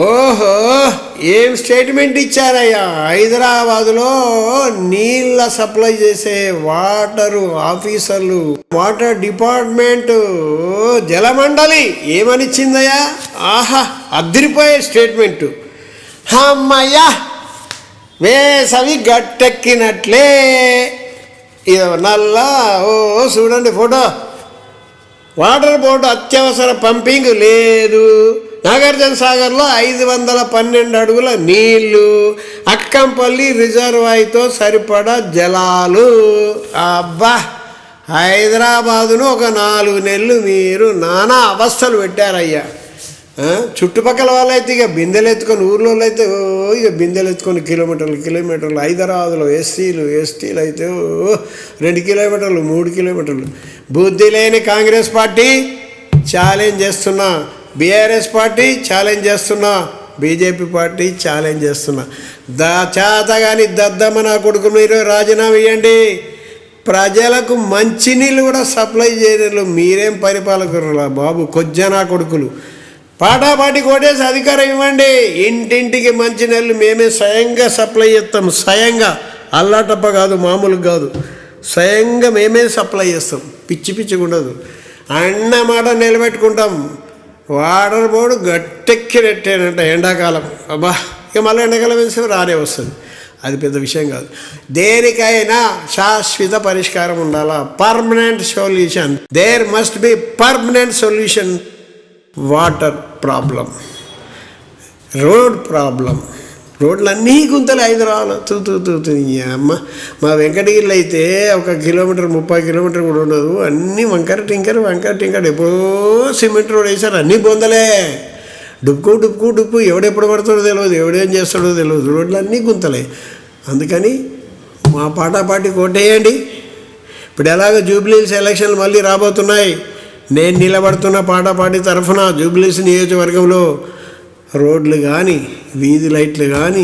ఓహో, ఏం స్టేట్మెంట్ ఇచ్చారయ్యా! హైదరాబాదులో నీళ్ళ సప్లై చేసే వాటరు ఆఫీసర్లు, వాటర్ డిపార్ట్మెంట్, జలమండలి ఏమనిచ్చిందయ్యా? ఆహా, అదిరిపోయే స్టేట్మెంటు. అమ్మయ్యా, వేసవి గట్టెక్కినట్లే. నల్ల చూడండి ఫోటో. వాటర్ బోర్డు అత్యవసర పంపింగ్ లేదు. నాగార్జున సాగర్లో 512 అడుగుల నీళ్లు. అక్కంపల్లి రిజర్వాయర్తో సరిపడా జలాలు. అబ్బా, హైదరాబాదును ఒక 4 నెలలు మీరు నానా అవస్థలు పెట్టారయ్యా. చుట్టుపక్కల వాళ్ళైతే ఇక బిందెలు ఎత్తుకొని, ఊర్లో అయితే ఇక బిందెలు ఎత్తుకొని కిలోమీటర్లు. హైదరాబాదులో ఎస్టీలు అయితే 2 కిలోమీటర్లు 3 కిలోమీటర్లు. బుద్ధి లేని కాంగ్రెస్ పార్టీ ఛాలెంజ్ చేస్తున్నా, బీఆర్ఎస్ పార్టీ ఛాలెంజ్ చేస్తున్నా, బీజేపీ పార్టీ ఛాలెంజ్ చేస్తున్నా. చేతగాని దద్దమ్మ నా కొడుకు మీరు రాజీనామా ఇవ్వండి. ప్రజలకు మంచినీళ్ళు కూడా సప్లై చేయడంలో మీరేం పరిపాలకురా బాబు, కొజ్జనా కొడుకులు. పాటాపాటి కోటేసి అధికారం ఇవ్వండి. ఇంటింటికి మంచినీళ్ళు మేమే స్వయంగా సప్లై చేస్తాం. స్వయంగా, అల్లాటప్ప కాదు, మామూలు కాదు, స్వయంగా మేమే సప్లై చేస్తాం. పిచ్చిగా ఉండదు. అన్నమాట నిలబెట్టుకుంటాం. వాటర్ బోర్డు గట్టెక్కినట్టేనంట ఎండాకాలం. అబ్బా, ఇక మళ్ళీ ఎండాకాలం వేస్తే రానే వస్తుంది. అది పెద్ద విషయం కాదు. దేనికైనా శాశ్వత పరిష్కారం ఉండాలా, permanent solution. There must be permanent solution. Water problem, road problem. రోడ్లన్నీ గుంతలు హైదరాబాద్. అమ్మ, మా వెంకటగిరిలో అయితే 1 కిలోమీటర్ 30 కిలోమీటర్ కూడా ఉండదు. అన్నీ వంకర టింకర్ ఎప్పుడో సిమెంట్ రోడ్ వేసారు. అన్నీ బొందలే. డుప్పు ఎవడెప్పుడు పడతాడో తెలియదు, ఎవడేం చేస్తాడో తెలియదు. రోడ్లు అన్నీ గుంతలే. అందుకని మా పాటాపాటి కోటేయండి. ఇప్పుడు ఎలాగో జూబ్లీహిల్స్ ఎలక్షన్లు మళ్ళీ రాబోతున్నాయి. నేను నిలబడుతున్న పాటాపాటి తరఫున జూబ్లీహిల్స్ నియోజకవర్గంలో రోడ్లు కానీ, వీధి లైట్లు కానీ,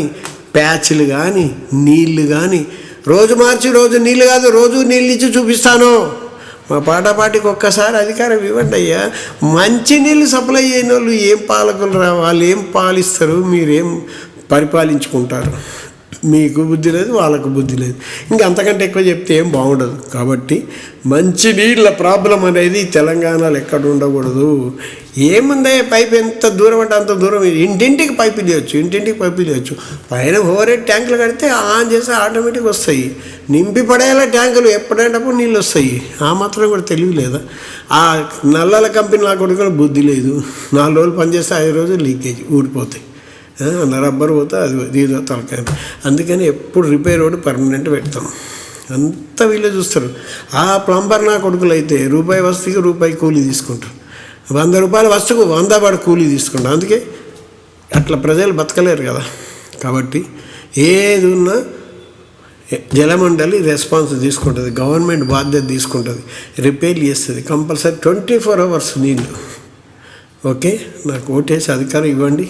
ప్యాచ్లు కానీ, నీళ్లు కానీ, రోజు మార్చి రోజు నీళ్ళు కాదు, రోజు నీళ్ళు ఇచ్చి చూపిస్తాను. మా పాటాపాటికి ఒక్కసారి అధికారం ఇవ్వండి అయ్యా. మంచి నీళ్ళు సప్లై చేయని వాళ్ళు ఏం పాలకులు రా, వాళ్ళు ఏం పాలిస్తారు, మీరేం పరిపాలించుకుంటారు? మీకు బుద్ధి లేదు, వాళ్ళకు బుద్ధి లేదు. ఇంకా అంతకంటే ఎక్కువ చెప్తే ఏం బాగుండదు. కాబట్టి మంచి నీళ్ళ ప్రాబ్లం అనేది తెలంగాణలో ఎక్కడ ఉండకూడదు. ఏముందే, పైపు ఎంత దూరం అంటే అంత దూరం. ఇంటింటికి పైపు తీయచ్చు. పైన ఓవరేట్ ట్యాంకులు కడితే ఆన్ చేస్తే ఆటోమేటిక్ వస్తాయి. నింపి పడేలా ట్యాంకులు ఎప్పుడైనప్పుడు నీళ్ళు వస్తాయి. ఆ మాత్రం కూడా తెలివి లేదా? ఆ నల్లల కంపెనీ నా కొడుకులో బుద్ధి లేదు. 4 రోజులు పనిచేస్తే 5 రోజులు లీకేజ్ ఊడిపోతాయి. రబ్బర్ పోతే అది దీదో తలకాయ. అందుకని ఎప్పుడు రిపేర్ రోడ్డు పర్మనెంట్ పెడతాం. అంత వీళ్ళే చూస్తారు. ఆ ప్లంబర్ నా కొడుకులు అయితే రూపాయి వస్తువుకి రూపాయి కూలీ తీసుకుంటారు. 100 రూపాయల వస్తువుకు 100 పాటు కూలీ తీసుకుంటారు. అందుకే అట్లా ప్రజలు బతకలేరు కదా. కాబట్టి ఏది ఉన్నా జలమండలి రెస్పాన్స్ తీసుకుంటుంది, గవర్నమెంట్ బాధ్యత తీసుకుంటుంది, రిపేర్ చేస్తుంది కంపల్సరీ 24 hours నీళ్ళు. ఓకే, నాకు ఓటేసి అధికారం ఇవ్వండి.